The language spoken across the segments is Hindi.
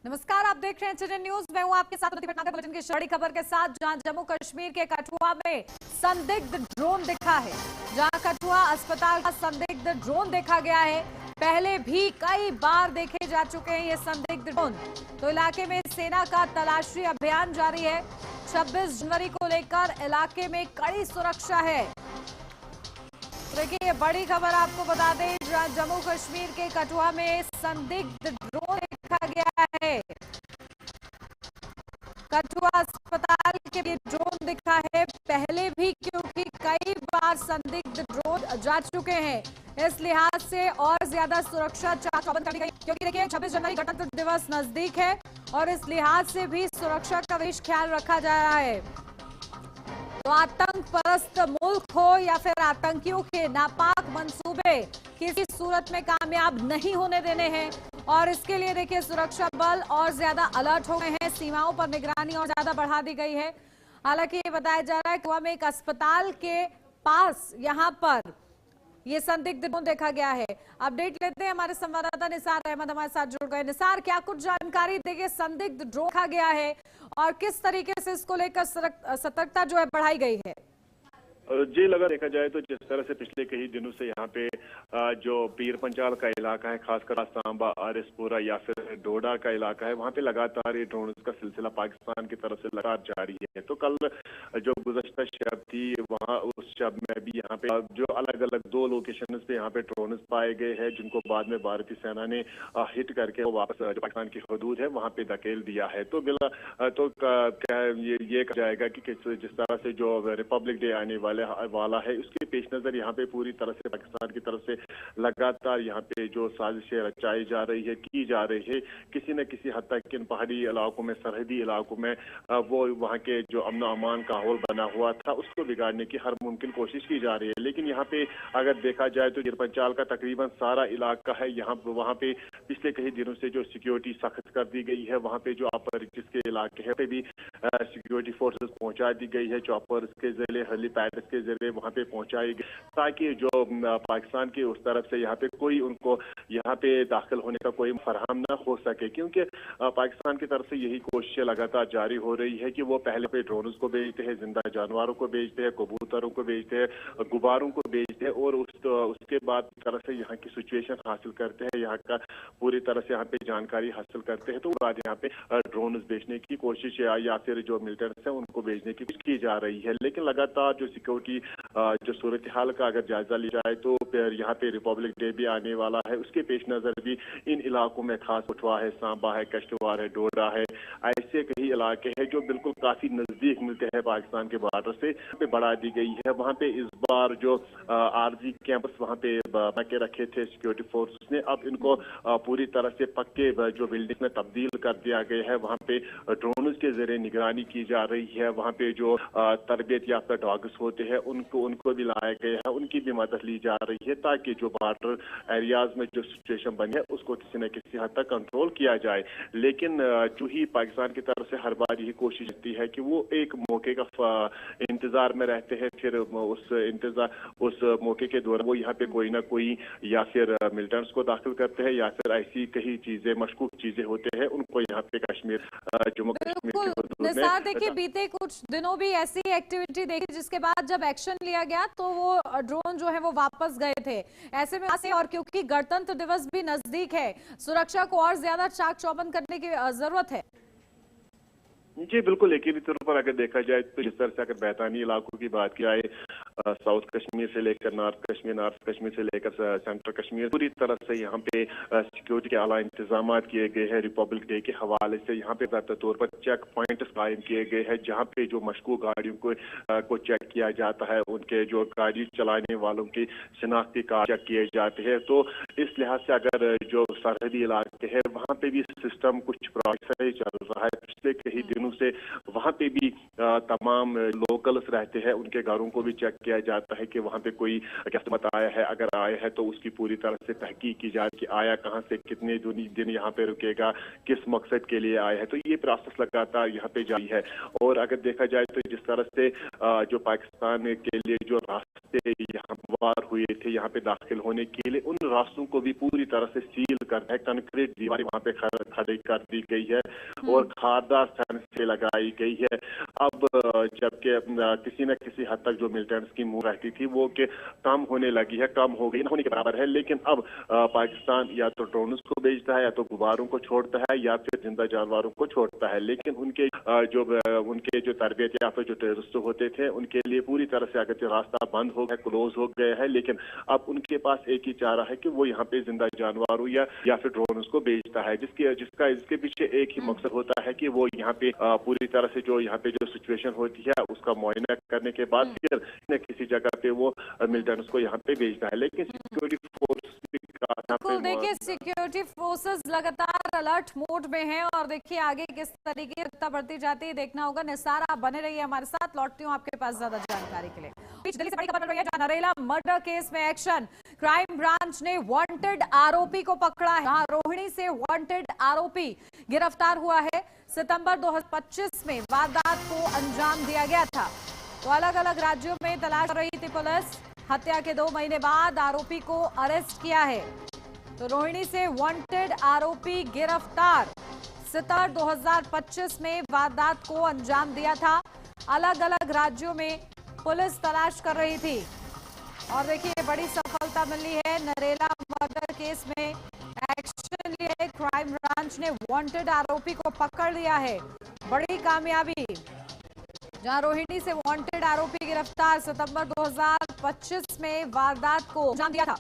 नमस्कार, आप देख रहे हैं एचएनएन न्यूज। मैं हूं आपके साथ भटनागर बुलेटिन की बड़ी खबर के साथ, जहां जम्मू कश्मीर के कठुआ में संदिग्ध ड्रोन दिखा है। जहां कठुआ अस्पताल का संदिग्ध ड्रोन देखा गया है। पहले भी कई बार देखे जा चुके हैं ये संदिग्ध ड्रोन। तो इलाके में सेना का तलाशी अभियान जारी है। 26 जनवरी को लेकर इलाके में कड़ी सुरक्षा है। देखिए, बड़ी खबर आपको बता दें, जम्मू कश्मीर के कठुआ में संदिग्ध ड्रोन देखा गया है। कठुआ अस्पताल के लिए ड्रोन दिखा है। पहले भी क्योंकि कई बार संदिग्ध ड्रोन जा चुके हैं, इस लिहाज से और ज्यादा सुरक्षा चाक चौबंद कर दी गई। क्योंकि देखिए, 26 जनवरी गणतंत्र दिवस नजदीक है और इस लिहाज से भी सुरक्षा का विशेष ख्याल रखा जा रहा है। तो आतंक परस्त मुल्क हो या फिर आतंकियों के नापाक मंसूबे किसी सूरत में कामयाब नहीं होने देने हैं। और इसके लिए देखिए, सुरक्षा बल और ज्यादा अलर्ट हो गए हैं। सीमाओं पर निगरानी और ज्यादा बढ़ा दी गई है। हालांकि ये बताया जा रहा है कि वहां में एक अस्पताल के पास यहां पर ये संदिग्ध ड्रोन देखा गया है। अपडेट लेते हैं, हमारे संवाददाता निसार अहमद हमारे साथ जुड़ गए। निसार, क्या कुछ जानकारी देंगे? संदिग्ध ड्रोन देखा गया है और किस तरीके से इसको लेकर सतर्कता जो है बढ़ाई गई है? जी, लगा देखा जाए तो जिस तरह से पिछले कई दिनों से यहाँ पे जो पीर पंचाल का इलाका है, खासकर सांबा, आरएसपुरा या फिर डोडा का इलाका है, वहाँ पे लगातार ये ड्रोन का सिलसिला पाकिस्तान की तरफ से लगातार जारी है। तो कल जो गुज़श्ता शब थी, वहाँ उस शब में भी यहाँ पे जो अलग अलग 2 लोकेशन पे यहाँ पे ड्रोन पाए गए हैं, जिनको बाद में भारतीय सेना ने हिट करके वापस जो पाकिस्तान की हदूद है वहाँ पे धकेल दिया है। तो क्या ये कहा जाएगा कि जिस तरह से जो रिपब्लिक डे आने वाला है, उसके पेश नजर यहाँ पे पूरी तरह से पाकिस्तान की तरफ से लगातार यहाँ पे जो साजिशें रचाई जा रही है, की जा रही है। किसी न किसी हद तक इन पहाड़ी इलाकों में, सरहदी इलाकों में वो वहाँ के जो अमन अमान का माहौल बना हुआ था, उसको बिगाड़ने की हर मुमकिन कोशिश की जा रही है। लेकिन यहाँ पे अगर देखा जाए तो गिरपंचाल का तकरीबन सारा इलाका है, वहाँ पे पिछले कई दिनों से जो सिक्योरिटी सख्त कर दी गई है। वहाँ पे जो अपर जिसके इलाके है पे भी सिक्योरिटी फोर्सेस पहुंचा दी गई है। चॉपर्स के जरिए, हेलीपैड के जरिए वहाँ पे पहुंचाई गई, ताकि जो पाकिस्तान की उस तरफ से यहाँ पे कोई उनको यहाँ पे दाखिल होने का कोई फराहम न हो सके। क्योंकि पाकिस्तान की तरफ से यही कोशिशें लगातार जारी हो रही है कि वो पहले पे ड्रोन को भेजते हैं, जिंदा जानवरों को भेजते हैं, कबूतरों को भेजते हैं, गुब्बारों को भेजते हैं और उसके बाद तरह से यहाँ की सिचुएशन हासिल करते हैं, यहाँ का पूरी तरह से यहाँ पे जानकारी हासिल करते हैं। तो बाद यहाँ पे ड्रोन भेजने की कोशिश या फिर जो मिलिटेंट्स है उनको भेजने की कोशिश की जा रही है। लेकिन लगातार जो सिक्योरिटी जो सूरत हाल का अगर जायजा लिया जाए तो यहाँ पे रिपब्लिक डे भी आने वाला है, उसके पेश नजर भी इन इलाकों में खास कठुआ है, सांबा है, कश्तवाड़ है, डोडा है, ऐसे कई इलाके हैं जो बिल्कुल काफी नजदीक मिलते हैं पाकिस्तान के बॉर्डर से, पे बढ़ा दी गई है। वहाँ पे इस बार जो आरजी कैंपस वहाँ पे बना के रखे थे सिक्योरिटी फोर्स ने, अब इनको पूरी तरह से पक्के जो बिल्डिंग में तब्दील कर दिया गया है। वहाँ पे ड्रोन के जरिए निगरानी की जा रही है। वहाँ पे जो तरबियत याफ्ता डॉग्स होते हैं उनको भी लाया गया है, उनकी भी मदद ली जा रही है, ताकि जो बॉर्डर एरियाज में जो सिचुएशन बनी है उसको किसी न किसी हद तक कंट्रोल किया जाए। लेकिन जो ही पाकिस्तान की तरफ से हर बार यही कोशिश होती है कि वो एक मौके का इंतजार में रहते हैं, फिर उस मौके के दौरान वो यहाँ पे कोई ना कोई या फिर मिलिटेंट्स को दाखिल करते हैं या फिर ऐसी कई चीजें, मशकूक चीजें होते हैं, उनको यहाँ पे जम्मू कश्मीर की हदूद में। देखिए, बीते कुछ दिनों भी ऐसी एक्टिविटी देखी, जिसके बाद जब एक्शन लिया गया तो वो ड्रोन जो है वो वापस गए थे। ऐसे में और क्योंकि गणतंत्र दिवस भी नजदीक है, सुरक्षा को और ज्यादा चाक चौबंद करने की जरूरत है। जी बिल्कुल, यकीनी तौर पर अगर देखा जाए तो जिस तरह से अगर मैदानी इलाकों की बात की जाए, साउथ कश्मीर से लेकर नॉर्थ कश्मीर से लेकर सेंट्रल कश्मीर, पूरी तरह से यहाँ पे सिक्योरिटी के आला इंतजाम किए गए हैं। रिपब्लिक डे के हवाले से यहाँ पे ज़्यादा तौर पर चेक पॉइंट्स कायम किए गए हैं, जहाँ पे जो मशकूक गाड़ियों को चेक किया जाता है, उनके जो गाड़ी चलाने वालों की शिनाख्ती कार्ड चेक किए जाते हैं। तो इस लिहाज से अगर जो सरहदी इलाके हैं वहाँ पे भी सिस्टम कुछ प्रोसेस चल रहा है। पिछले कई दिनों से वहाँ पे भी तमाम लोकल्स रहते हैं उनके घरों को भी चेक किया जाता है कि वहाँ पे कोई कस्टमर आया है, अगर आया है तो उसकी पूरी तरह से तहकीक की जाए कि आया कहाँ से, कितने दिन यहाँ पे रुकेगा, किस मकसद के लिए आया है। तो ये प्रोसेस लगातार यहाँ पे जारी है। और अगर देखा जाए तो जिस तरह से जो पाकिस्तान के लिए जो रास्ते यहाँ वार हुए थे यहाँ पे दाखिल होने के लिए, उन रास्तों को भी पूरी तरह से सील कर है, कंक्रीट दीवारें वहाँ पे खड़ी कर दी गई है और खारदार से लगाई गई है। अब जबकि किसी न किसी हद तक जो मिलिटेंट्स की मुंह रहती थी वो कि कम होने लगी है, कम हो गई, न होने के बराबर है। लेकिन अब पाकिस्तान या तो ड्रोन्स को भेजता है, या तो गुब्बारों को छोड़ता है, या फिर जिंदा जानवरों को छोड़ता है। लेकिन उनके जो तरबियत या फिर जो टेररिस्ट होते थे उनके लिए पूरी तरह से अगर रास्ता बंद हो गया, क्लोज हो गया है। लेकिन अब उनके पास एक ही चारा है कि वो यहाँ पे जिंदा जानवरों या फिर ड्रोन्स को भेजता है, जिसके पीछे एक ही मकसद होता है कि वो यहाँ पे पूरी तरह से जो यहाँ पे जो सिचुएशन होती है उसका मुआयना करने के बाद फिर किसी जगह पे वो मिलिटेंट्स को यहाँ पे भेजता है। लेकिन सिक्योरिटी फोर्स देखिए सिक्योरिटी फोर्सेस लगातार अलर्ट मोड में हैं और देखिए आगे किस तरीके से बढ़ती जाती है देखना होगा। निसार आप बने रहिए हमारे साथ, लौटती हूँ आपके पास ज्यादा जानकारी के लिए। दिल्ली से बड़ी खबर रही है, नरेला मर्डर केस में एक्शन, क्राइम ब्रांच ने वांटेड आरोपी को पकड़ा है। रोहिणी से वांटेड आरोपी गिरफ्तार हुआ है। सितंबर 2025 में वारदात को अंजाम दिया गया था। तो अलग अलग राज्यों में तलाश कर रही थी पुलिस। हत्या के 2 महीने बाद आरोपी को अरेस्ट किया है। तो रोहिणी से वांटेड आरोपी गिरफ्तार। सितंबर 2025 में वारदात को अंजाम दिया था। अलग अलग राज्यों में पुलिस तलाश कर रही थी और देखिए बड़ी सफलता मिली है। नरेला मर्डर केस में एक्शन लिया है, क्राइम ब्रांच ने वांटेड आरोपी को पकड़ लिया है। बड़ी कामयाबी, जहां रोहिणी से वांटेड आरोपी गिरफ्तार। सितंबर 2025 में वारदात को अंजाम दिया था।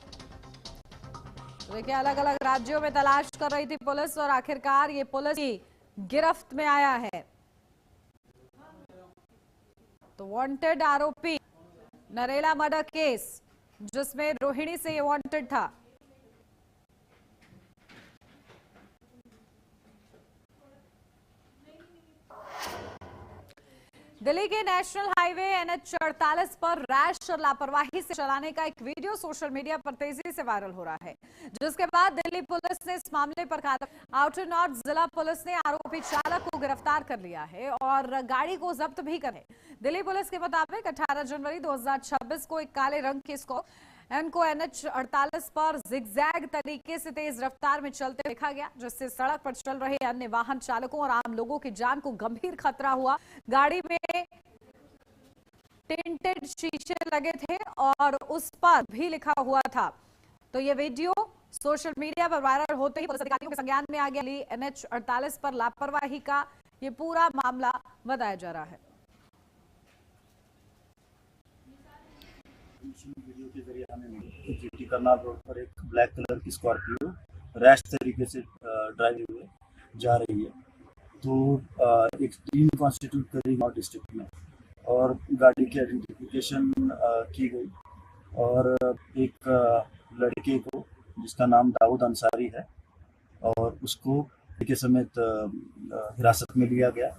देखिए अलग अलग राज्यों में तलाश कर रही थी पुलिस और आखिरकार ये पुलिस की गिरफ्त में आया है। तो वांटेड आरोपी नरेला मर्डर केस जिसमें रोहिणी से ये वांटेड था। दिल्ली के नेशनल हाईवे NH 48 पर रैश और लापरवाही से चलाने का एक वीडियो सोशल मीडिया पर तेजी से वायरल हो रहा है, जिसके बाद दिल्ली पुलिस ने इस मामले पर आउटर नॉर्थ जिला पुलिस ने आरोपी चालक को गिरफ्तार कर लिया है और गाड़ी को जब्त भी कर है। दिल्ली पुलिस के मुताबिक 18 जनवरी 2026 को एक काले रंग की इनको NH 48 पर जिगजैग तरीके से तेज रफ्तार में चलते देखा गया, जिससे सड़क पर चल रहे अन्य वाहन चालकों और आम लोगों की जान को गंभीर खतरा हुआ। गाड़ी में टिंटेड शीशे लगे थे और उस पर भी लिखा हुआ था। तो ये वीडियो सोशल मीडिया पर वायरल होते ही पुलिस अधिकारियों के संज्ञान में आ गया। NH 48 पर लापरवाही का ये पूरा मामला बताया जा रहा है। वीडियो के जरिए हमें जीटी करनाल रोड पर एक ब्लैक कलर की स्कॉर्पियो रैश तरीके से ड्राइव हुए जा रही है। तो एक टीम कॉन्स्टिट्यूट करी नॉर्थ डिस्ट्रिक्ट में और गाड़ी की आइडेंटिफिकेशन की गई और एक लड़के को जिसका नाम दाऊद अंसारी है और उसको के समेत हिरासत में लिया गया।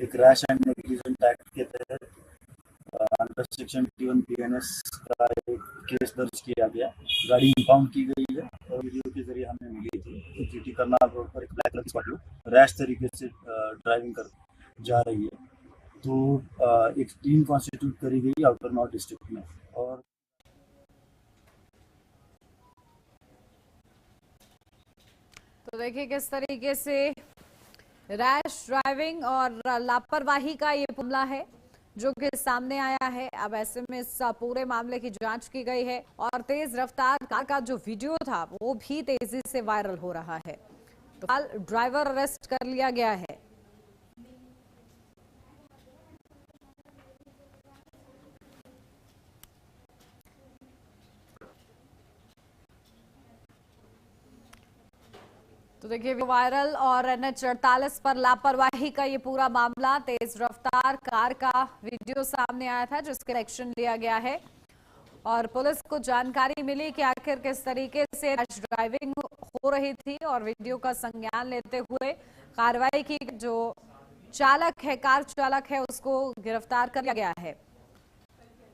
एक रैश एंड नेग्लिजेंट एक्ट के तहत अंडर सेक्शन 21 BNS का एक केस दर्ज किया गया। गाड़ी इंपाउंड की गई है और वीडियो के जरिए हमें मिली थी। जीटी करनाल रोड पर एक ब्लैक कलर की स्कॉर्पियो रैश तरीके से ड्राइविंग कर जा रही है। तो एक टीम कॉन्स्टिट्यूट करी गई आउटर नॉर्थ डिस्ट्रिक्ट में और तो देखिए किस तरीके से रैश ड्राइविंग और लापरवाही का ये मामला है जो कि सामने आया है। अब ऐसे में इस पूरे मामले की जांच की गई है और तेज रफ्तार कार का जो वीडियो था वो भी तेजी से वायरल हो रहा है। तो फिलहाल ड्राइवर अरेस्ट कर लिया गया है। तो देखिए वायरल और NH 48 पर लापरवाही का ये पूरा मामला, तेज रफ्तार कार का वीडियो सामने आया था जिसके एक्शन लिया गया है और पुलिस को जानकारी मिली कि आखिर किस तरीके से रैश ड्राइविंग हो रही थी और वीडियो का संज्ञान लेते हुए कार्रवाई की। जो चालक है, कार चालक है, उसको गिरफ्तार कर लिया गया है।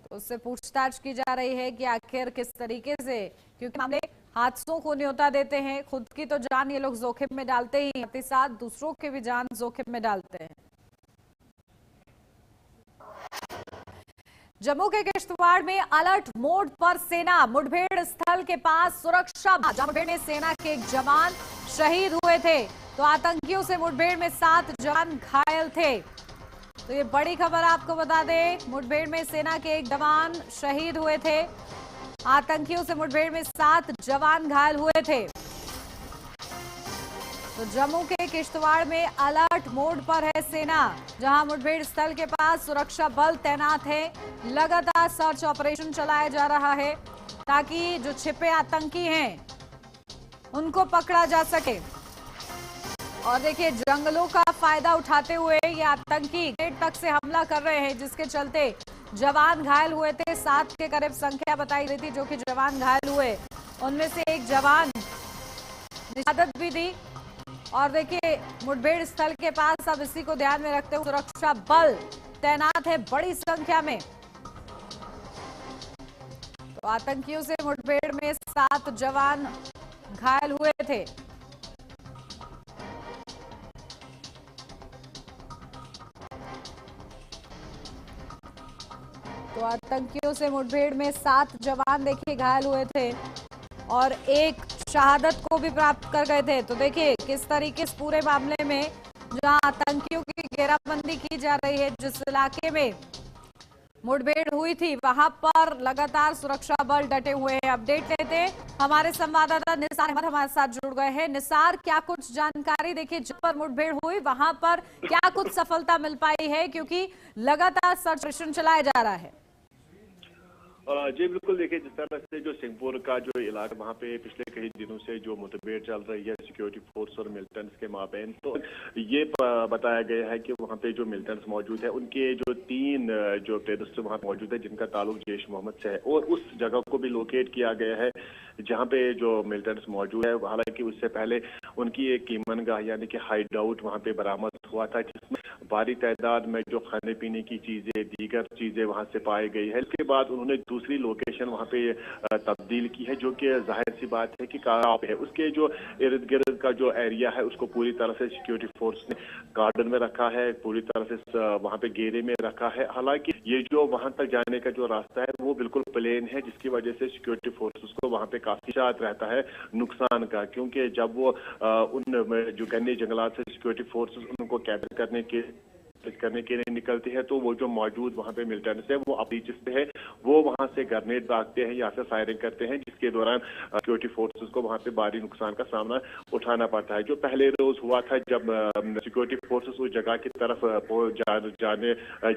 तो उससे पूछताछ की जा रही है कि आखिर किस तरीके से, क्योंकि मामले हादसों को न्योता देते हैं, खुद की तो जान ये लोग जोखिम में डालते ही, साथ ही साथ दूसरों की भी जान जोखिम में डालते हैं। जम्मू के किश्तवाड़ में अलर्ट मोड पर सेना, मुठभेड़ स्थल के पास सुरक्षा, मुठभेड़ में सेना के एक जवान शहीद हुए थे, तो आतंकियों से मुठभेड़ में 7 जवान घायल थे। तो ये बड़ी खबर आपको बता दें, मुठभेड़ में सेना के एक जवान शहीद हुए थे, आतंकियों से मुठभेड़ में 7 जवान घायल हुए थे। तो जम्मू के किश्तवाड़ में अलर्ट मोड पर है सेना, जहां मुठभेड़ स्थल के पास सुरक्षा बल तैनात है। लगातार सर्च ऑपरेशन चलाया जा रहा है ताकि जो छिपे आतंकी हैं उनको पकड़ा जा सके। और देखिए, जंगलों का फायदा उठाते हुए ये आतंकी गेट तक से हमला कर रहे हैं, जिसके चलते जवान घायल हुए थे। 7 के करीब संख्या बताई गई थी जो कि जवान घायल हुए, उनमें से एक जवान ने शहादत भी दी। और देखिए, मुठभेड़ स्थल के पास अब इसी को ध्यान में रखते हुए सुरक्षा बल तैनात है बड़ी संख्या में। तो आतंकियों से मुठभेड़ में 7 जवान घायल हुए थे। तो आतंकियों से मुठभेड़ में 7 जवान देखिए घायल हुए थे और एक शहादत को भी प्राप्त कर गए थे। तो देखिए किस तरीके से पूरे मामले में जहां आतंकियों की घेराबंदी की जा रही है, जिस इलाके में मुठभेड़ हुई थी वहां पर लगातार सुरक्षा बल डटे हुए हैं। अपडेट लेते हैं, हमारे संवाददाता निसार अहमद हमारे साथ जुड़ गए हैं। निसार, क्या कुछ जानकारी, देखिए जहां पर मुठभेड़ हुई वहां पर क्या कुछ सफलता मिल पाई है, क्योंकि लगातार सर्च ऑपरेशन चलाया जा रहा है। जी बिल्कुल, देखिए जिस तरह से जो सिंहपुर का जो इलाका, वहाँ पे पिछले कई दिनों से जो मुठभेड़ चल रही है सिक्योरिटी फोर्स और मिलिटेंट्स के माबैन, तो ये बताया गया है कि वहाँ पे जो मिलिटेंट्स मौजूद है उनके जो 3 जो टेररिस्ट वहाँ मौजूद है जिनका ताल्लुक जैश मोहम्मद से है, और उस जगह को भी लोकेट किया गया है जहाँ पे जो मिलिटेंट्स मौजूद है। हालांकि उससे पहले उनकी एक कीमनगाह यानी कि हाइड आउट वहाँ पे बरामद हुआ था, जिसमें भारी तादाद में जो खाने पीने की चीजें, दीगर चीजें वहाँ से पाई गई है। इसके बाद उन्होंने दूसरी लोकेशन वहाँ पे तब्दील की है, जो कि जाहिर सी बात है कि काराप है। उसके जो इर्द गिर्द का जो एरिया है उसको पूरी तरह से सिक्योरिटी फोर्स ने गार्डन में रखा है, पूरी तरह से वहाँ पे घेरे में रखा है। हालांकि ये जो वहाँ तक जाने का जो रास्ता है वो बिल्कुल प्लेन है, जिसकी वजह से सिक्योरिटी फोर्सेस को वहाँ पे काफी शायद रहता है नुकसान का, क्योंकि जब वो उन जो घने जंगलात से सिक्योरिटी फोर्सेस उनको कैप्चर करने के लिए निकलती है, तो वो जो मौजूद वहाँ पे मिलिटेंट्स है वो अपनी जिस है वो वहाँ से ग्रेनेड दागते हैं या फिर फायरिंग करते हैं, जिसके दौरान सिक्योरिटी फोर्सेस को वहाँ पे भारी नुकसान का सामना उठाना पड़ता है। जो पहले रोज हुआ था जब सिक्योरिटी फोर्सेस उस जगह की तरफ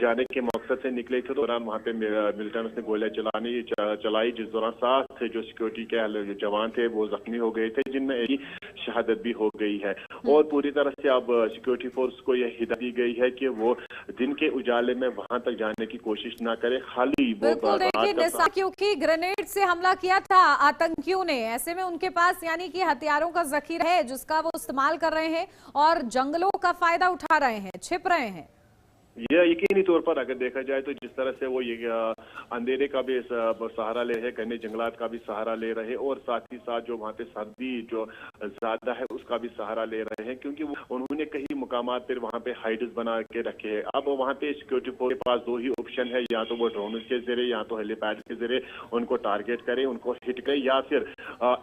जाने के मकसद से निकले थे, दौरान वहाँ पे मिलिटेंट्स ने गोलियां चलाई, जिस दौरान 7 जो सिक्योरिटी के जवान थे वो जख्मी हो गए थे, जिनमें एक शहादत भी हो गई है। और पूरी तरह से अब सिक्योरिटी फोर्स को यह हिदायत दी गई है कि वो दिन के उजाले में वहां तक जाने की कोशिश ना करे, खाली वो देखिए क्योंकि ग्रेनेड से हमला किया था आतंकियों ने, ऐसे में उनके पास यानी कि हथियारों का जखीरा है जिसका वो इस्तेमाल कर रहे हैं और जंगलों का फायदा उठा रहे हैं, छिप रहे हैं। यह यकीनी तौर पर अगर देखा जाए तो जिस तरह से वो ये अंधेरे का भी सहारा ले रहे हैं, घने जंगलात का भी सहारा ले रहे हैं, और साथ ही साथ जो वहाँ पे सर्दी जो ज्यादा है उसका भी सहारा ले रहे हैं, क्योंकि उन्होंने कई मुकामात पर वहाँ पे हाइड्स बना के रखे हैं। अब वहाँ पे सिक्योरिटी फोर्स के पास 2 ही ऑप्शन है, या तो वो ड्रोन के जरिए या तो हेलीपैड के जरिए उनको टारगेट करे, उनको हिट करे, या फिर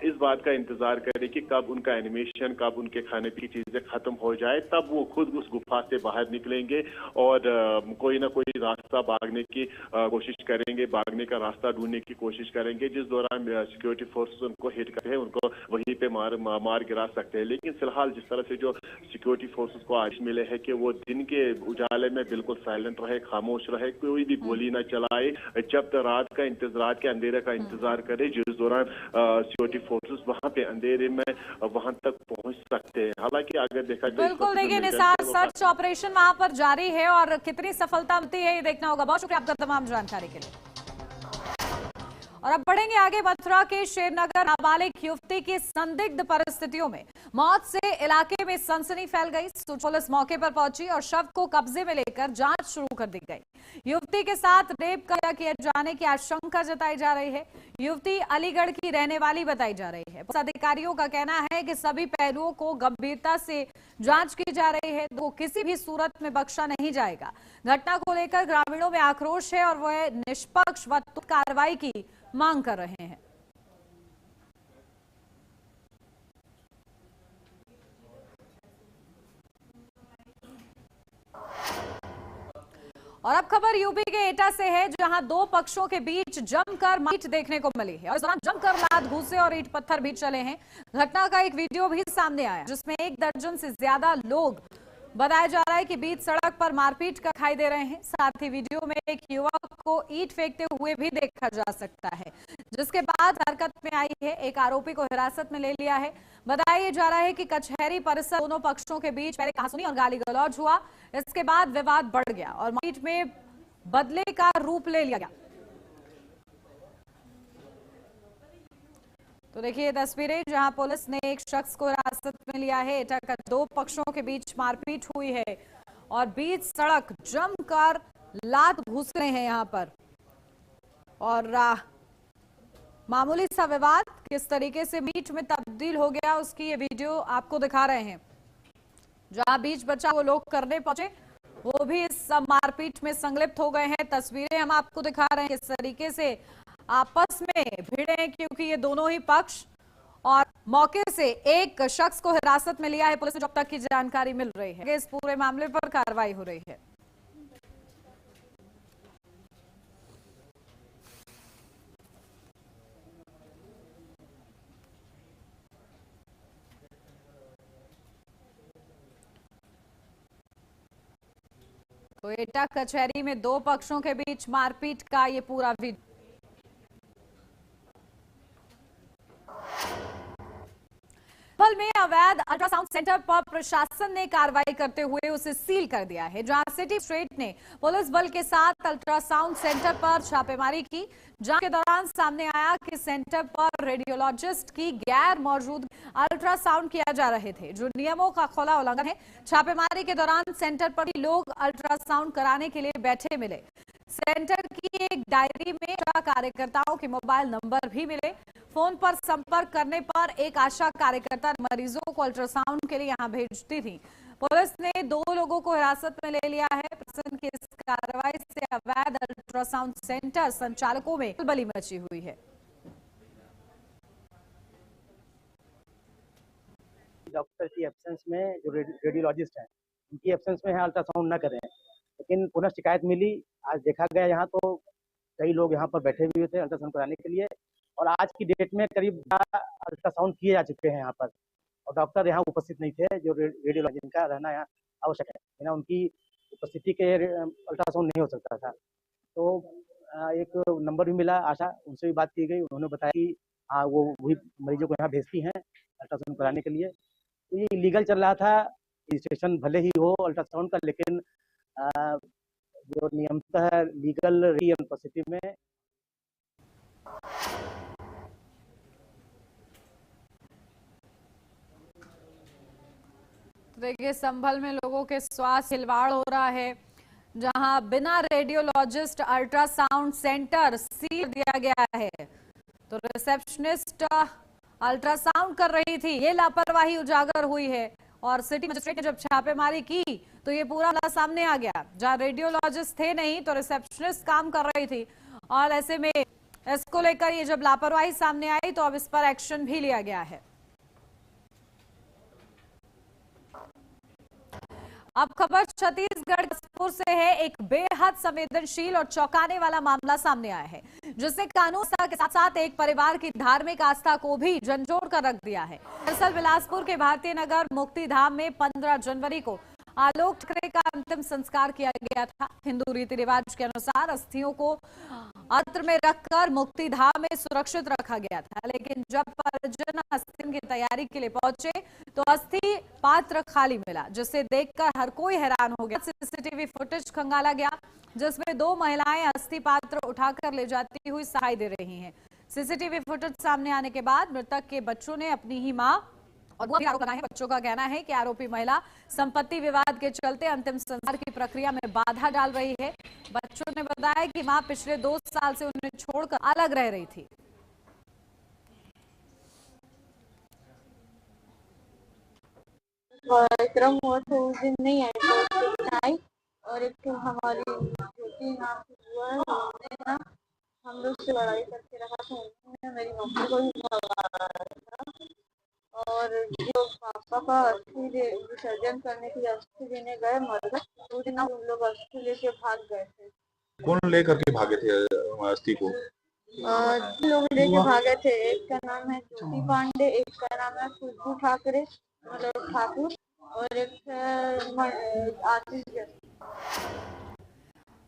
इस बात का इंतजार करे कि कब उनका एनिमेशन, कब उनके खाने की चीजें खत्म हो जाए, तब वो खुद उस गुफा से बाहर निकलेंगे और कोई ना कोई रास्ता भागने की कोशिश करेंगे, भागने का रास्ता ढूंढने की कोशिश करेंगे, जिस दौरान सिक्योरिटी फोर्स उनको हिट करते हैं, उनको वहीं पे मार गिरा सकते हैं। लेकिन फिलहाल जिस तरह से जो सिक्योरिटी फोर्सेस को आज मिले हैं कि वो दिन के उजाले में बिल्कुल साइलेंट रहे, खामोश रहे, कोई भी गोली न चलाए, जब तक रात के अंधेरे का इंतजार करे, जिस दौरान सिक्योरिटी फोर्सेस वहां पे अंधेरे में वहां तक पहुंच सकते हैं। हालांकि अगर देखा जाए, बिल्कुल देखिए निसार, सर्च ऑपरेशन वहां पर जारी है और कितनी सफलता मिलती है ये देखना होगा। बहुत शुक्रिया आपका तमाम जानकारी के लिए। और अब बढ़ेंगे आगे। मथुरा के शेरनगर नाबालिग युवती की संदिग्ध परिस्थितियों में मौत से इलाके में सनसनी फैल गई। पुलिस मौके पर पहुंची और शव को कब्जे में लेकर जांच शुरू कर दी गई। युवती के साथ रेप किए जाने की आशंका जताई जा रही है। युवती अलीगढ़ की रहने वाली बताई जा रही है। पुलिस अधिकारियों का कहना है कि सभी पहलुओं को गंभीरता से जांच की जा रही है, तो किसी भी सूरत में बख्शा नहीं जाएगा। घटना को लेकर ग्रामीणों में आक्रोश है और वह निष्पक्ष व त्वरित कार्रवाई की मांग कर रहे हैं। और अब खबर यूपी के एटा से है, जहां दो पक्षों के बीच जमकर मारपीट देखने को मिली है और इस दौरान जमकर लात घूंसे और ईंट पत्थर भी चले हैं। घटना का एक वीडियो भी सामने आया जिसमें 1 दर्जन से ज्यादा लोग बताया जा रहा है कि बीच सड़क पर मारपीट का दिखाई दे रहे हैं। साथ ही वीडियो में एक युवक को ईंट फेंकते हुए भी देखा जा सकता है, जिसके बाद हरकत में आई है। एक आरोपी को हिरासत में ले लिया है। बताया जा रहा है कि कचहरी परिसर दोनों पक्षों के बीच पहले कहासुनी और गाली गलौज हुआ, इसके बाद विवाद बढ़ गया और मारपीट में बदले का रूप ले लिया गया। तो देखिए तस्वीरें जहां पुलिस ने एक शख्स को हिरासत में लिया है। एटा का दो पक्षों के बीच मारपीट हुई है और बीच सड़क जमकर लात घुस रहे हैं यहां पर। और मामूली सा विवाद किस तरीके से बीच में तब्दील हो गया उसकी ये वीडियो आपको दिखा रहे हैं। जहां बीच बचा वो लोग करने पहुंचे वो भी इस मारपीट में संलिप्त हो गए हैं। तस्वीरें हम आपको दिखा रहे हैं किस तरीके से आपस में भिड़े हैं, क्योंकि ये दोनों ही पक्ष। और मौके से एक शख्स को हिरासत में लिया है पुलिस ने, जब तक की जानकारी मिल रही है इस पूरे मामले पर कार्रवाई हो रही है। तो एटा कचहरी में दो पक्षों के बीच मारपीट का ये पूरा वीडियो। भोपाल में अवैध अल्ट्रासाउंड सेंटर पर प्रशासन ने कार्रवाई करते हुए उसे सील कर दिया है। जहां सिटी स्टेट ने पुलिस बल के साथ अल्ट्रासाउंड सेंटर पर छापेमारी की। जांच के दौरान सामने आया कि सेंटर पर रेडियोलॉजिस्ट की गैर मौजूद अल्ट्रासाउंड किया जा रहे थे, जो नियमों का खुला उल्लंघन है। छापेमारी के दौरान सेंटर पर लोग अल्ट्रासाउंड कराने के लिए बैठे मिले। सेंटर की एक डायरी में कार्यकर्ताओं के मोबाइल नंबर भी मिले। फोन पर संपर्क करने पर एक आशा कार्यकर्ता मरीजों को अल्ट्रासाउंड के लिए यहां भेजती थी। पुलिस ने 2 लोगों को हिरासत में ले लिया है। प्रशासन की इस कार्रवाई से अवैध अल्ट्रासाउंड सेंटर संचालकों में खलबली मची हुई है। डॉक्टर की एब्सेंस में जो रेडियोलॉजिस्ट हैं उनकी एब्सेंस में है अल्ट्रासाउंड न करें, लेकिन पुनः शिकायत मिली। आज देखा गया यहाँ तो कई लोग यहाँ पर बैठे हुए थे अल्ट्रासाउंड कराने के लिए और आज की डेट में करीब अल्ट्रासाउंड किए जा चुके हैं यहाँ पर और डॉक्टर यहाँ उपस्थित नहीं थे। जो रेडियोलॉजी का रहना यहाँ आवश्यक है, बिना उनकी उपस्थिति के अल्ट्रासाउंड नहीं हो सकता था। तो एक नंबर भी मिला आशा, उनसे भी बात की गई। उन्होंने बताया कि हाँ वो वही मरीजों को यहाँ भेजती हैं अल्ट्रासाउंड कराने के लिए। तो ये इलीगल चल रहा था। रजिस्ट्रेशन भले ही हो अल्ट्रासाउंड का, लेकिन जो नियमतः लीगल रही अनुपस्थिति में। देखिए संभल में लोगों के स्वास्थ्य खिलवाड़ हो रहा है, जहां बिना रेडियोलॉजिस्ट अल्ट्रासाउंड सेंटर सील दिया गया है। तो रिसेप्शनिस्ट अल्ट्रासाउंड कर रही थी, ये लापरवाही उजागर हुई है और सिटी मजिस्ट्रेट ने जब छापेमारी की तो ये पूरा मामला सामने आ गया। जहां रेडियोलॉजिस्ट थे नहीं तो रिसेप्शनिस्ट काम कर रही थी और ऐसे में इसको लेकर ये जब लापरवाही सामने आई तो अब इस पर एक्शन भी लिया गया है। अब खबर छत्तीसगढ़ जसपुर से है। एक बेहद संवेदनशील और चौंकाने वाला मामला सामने आया है, जिसने कानून के साथ साथ एक परिवार की धार्मिक आस्था को भी झंझोड़ कर रख दिया है। दरअसल बिलासपुर के भारतीय नगर मुक्तिधाम में 15 जनवरी को आलोक ठाकरे का अंतिम संस्कार किया गया था। हिंदू रीति रिवाज के अनुसार अस्थियों को अत्र में रखकर मुक्तिधाम में सुरक्षित रखा गया था, लेकिन जब परिजन अस्थियों की तैयारी के लिए पहुंचे तो अस्थि पात्र खाली मिला, जिसे देखकर हर कोई हैरान हो गया। सीसीटीवी फुटेज खंगाला गया जिसमें 2 महिलाएं अस्थि पात्र उठाकर ले जाती हुई दिखाई दे रही हैं। सीसीटीवी फुटेज सामने आने के बाद मृतक के बच्चों ने अपनी ही मां और वो भी आरोप लगाए हैं। बच्चों का कहना है कि आरोपी महिला संपत्ति विवाद के चलते अंतिम संस्कार की प्रक्रिया में बाधा डाल रही है। बच्चों ने बताया कि मां पिछले 2 साल से उन्हें छोड़कर अलग रह रही थी। क्रम हुआ तो उस दिन नहीं आई, तो उस दिन आई और एक तो हमारी छोटी नाम की बुआ है, उन्होंने ना हम लोग से लड़ाई करके रखा था। उन्होंने मेरी मम्मी को भी भगाया था और जो पापा का अस्थि विसर्जन करने के लिए अस्थि देने गए मर गए, उस दिन हम लोग अस्थि लेके भाग गए थे। कौन लेकर के भागे थे अस्थि को? लोग लेके भागे थे। एक का नाम है ज्योति पांडे, एक का नाम है खुशबू ठाकरे मतलब ठाकुर और एक आशीष।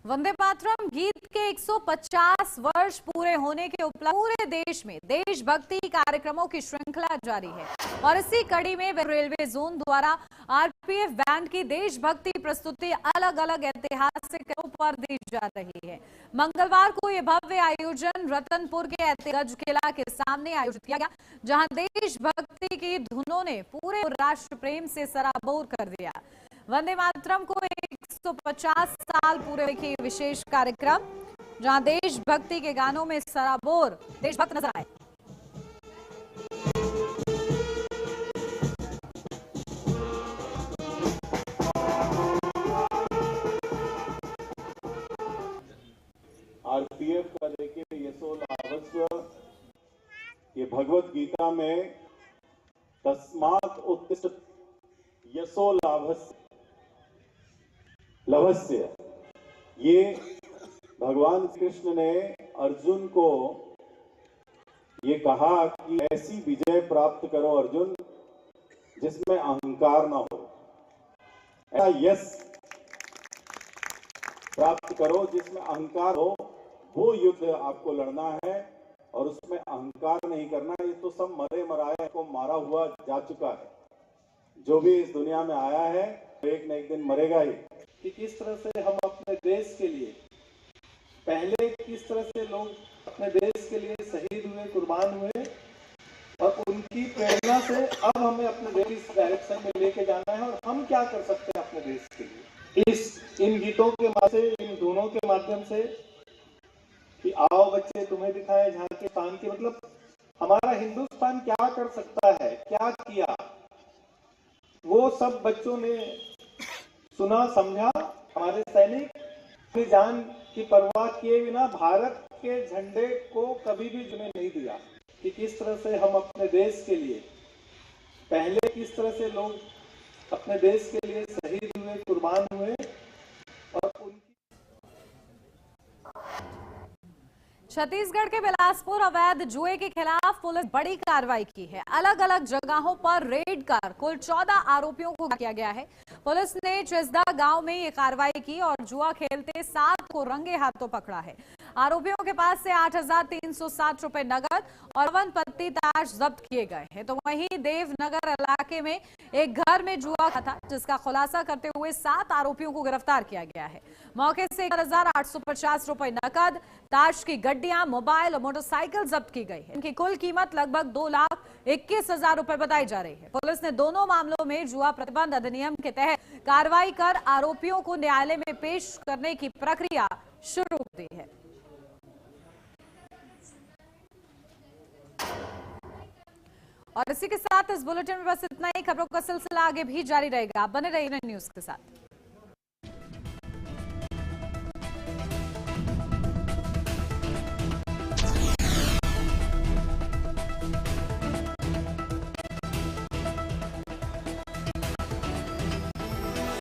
वंदे मातरम गीत के 150 वर्ष पूरे होने के उपलक्ष्य पूरे देश में देशभक्ति कार्यक्रमों की श्रृंखला जारी है और इसी कड़ी में रेलवे जोन द्वारा आरपीएफ बैंड की देशभक्ति प्रस्तुति अलग अलग ऐतिहासिक स्थलों पर दी जा रही है। मंगलवार को यह भव्य आयोजन रतनपुर के ऐतिहासिक किला के सामने आयोजित किया गया, जहां देशभक्ति की धुनों ने पूरे राष्ट्र प्रेम से सराबोर कर दिया। वंदे मातरम को 150 साल पूरे के विशेष कार्यक्रम, जहां देशभक्ति के गानों में सराबोर देशभक्त नजर आए। आरपीएफ का देखिए यशो लाभस्व, ये भगवत गीता में तस्मात् उत्तिष्ठ यशो लभस्य, ये भगवान कृष्ण ने अर्जुन को ये कहा कि ऐसी विजय प्राप्त करो अर्जुन जिसमें अहंकार ना हो, ऐसा यश प्राप्त करो जिसमें अहंकार हो। वो युद्ध आपको लड़ना है और उसमें अहंकार नहीं करना। ये तो सब मरे मराए को मारा हुआ जा चुका है। जो भी इस दुनिया में आया है एक न एक दिन मरेगा ही। कि किस तरह से हम अपने देश के लिए, पहले किस तरह से लोग अपने देश के लिए शहीद हुए, कुर्बान हुए और उनकी प्रेरणा से अब हमें अपने देश इस डायरेक्शन में लेके जाना है और हम क्या कर सकते हैं अपने देश के लिए। इन गीतों के माध्यम से, इन धुनों के माध्यम से कि आओ बच्चे तुम्हें दिखाए झांके शान के, मतलब हमारा हिंदुस्तान क्या कर सकता है, क्या किया, वो सब बच्चों ने सुना समझा। हमारे सैनिक अपनी जान की परवाह किए बिना भारत के झंडे को कभी भी जुने नहीं दिया। कि किस तरह से हम अपने देश के लिए, पहले किस तरह से लोग अपने देश के लिए शहीद हुए, कुर्बान हुए और उनकी। छत्तीसगढ़ के बिलासपुर अवैध जुए के खिलाफ पुलिस बड़ी कार्रवाई की है। अलग अलग जगहों पर रेड कर कुल 14 आरोपियों को किया गया है। पुलिस ने चिसदा गांव में ये कार्रवाई की और जुआ खेलते 7 को रंगे हाथों पकड़ा है। आरोपियों के पास से 8,360 रुपए नगद और 52 पत्ती ताश जब्त किए गए हैं। तो वहीं देवनगर इलाके में एक घर में जुआ था, जिसका खुलासा करते हुए 7 आरोपियों को गिरफ्तार किया गया है। मौके से 1,850 रुपए नकद, ताश की गड्डियां, मोबाइल और मोटरसाइकिल जब्त की गई है। इनकी कुल कीमत लगभग 2,21,000 रुपए बताई जा रही है। पुलिस ने दोनों मामलों में जुआ प्रतिबंध अधिनियम के तहत कार्रवाई कर आरोपियों को न्यायालय में पेश करने की प्रक्रिया शुरू की है। और इसी के साथ इस बुलेटिन में बस इतना ही। खबरों का सिलसिला आगे भी जारी रहेगा। आप बने रहिए न्यूज़ के साथ।